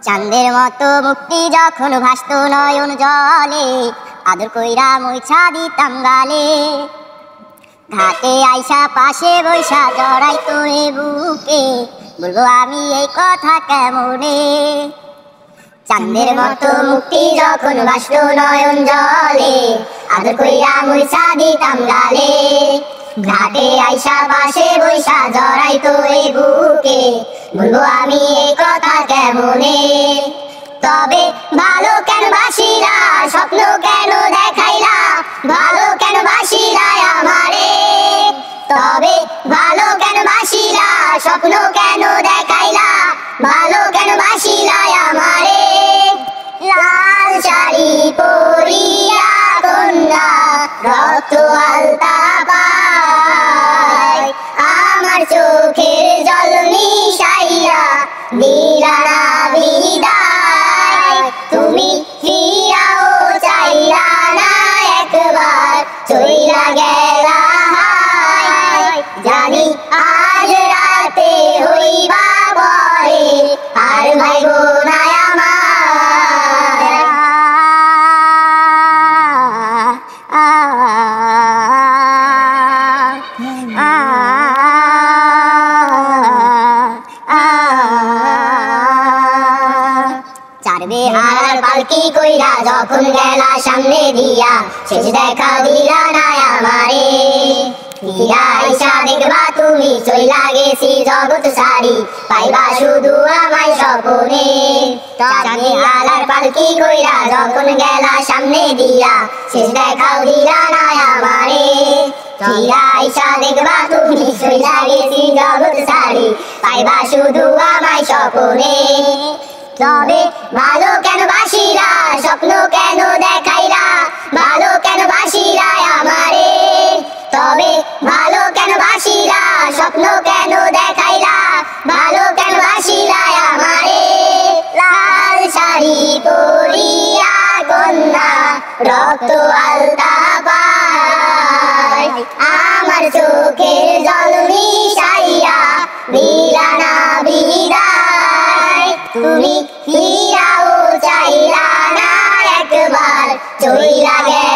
চাঁদের মতো মুক্তি যখন ভাসতো নয়ন জলে, আদর কইরা মুইছা দিতাম গালে। ঘাটে আইসা পাশে বৈশা জড়াইতো এ বুকে, বলবো আমি এই কথা কেমনে। চাঁদের মতো মুক্তি যখন ভাসতো নয়ন জলে, আদর কইরা মুইছা দিতাম গালে। ঘাটে আইসা পাশে বৈশা জড়াইতো এ বুকে, বলবো আমি এই কথা কেমনে। তবে ভালো কেন বাসিলা, স্বপ্ন কেন দেখাইলা, ভালো কেন বাসিলা আমারে। তবে ভালো কেন বাসিলা, স্বপ্ন কেন দেখাইলা, ভালো কেন বাসিলা আমারে। লাল শাড়ি পরিয়া কন্যা রক্ত আলতা পায়, আমার চোখের জল মিশাইয়া দিলা না বিদায়। তুমি ফিরাও চাইলা না একবার, চইলা গেলা হায়। জানি আজ রাতে হইবা পরে, আর ভাইবো না আমার। চার বেহারার পালকি কইরা যখন গেলা সামনে দিয়া, শেষ দেখা দিলা না আমারে। ফিরা আইসা দেখবা তুমি চইলা গেছি জগৎ সারি, পাইবা শুধু আমায় স্বপনে। চার বেহারার পালকি কইরা যখন গেলা সামনে দিয়া, শেষ দেখাও দিলা না আমারে। ফিরা আইসা দেখবা তুমি চইলা গেছি জগৎ সারি, পাইবা শুধু আমায় স্বপনে। তবে ভালো কেন বাসিলা, স্বপ্ন কেন দেখাইলা, ভালো কেন বাসিলা আমারে। তবে ভালো কেন বাসিলা, স্বপ্ন কেন দেখাইলা, ভালো কেন বাসিলা আমারে। লাল শাড়ি পরিয়া কন্যা রক্ত আলতা পায়, আমার চোখের জল মিশাইয়া দিলা না বিদায়। তুমি ফিরাও চাইলা না একবার, চইলা গেলা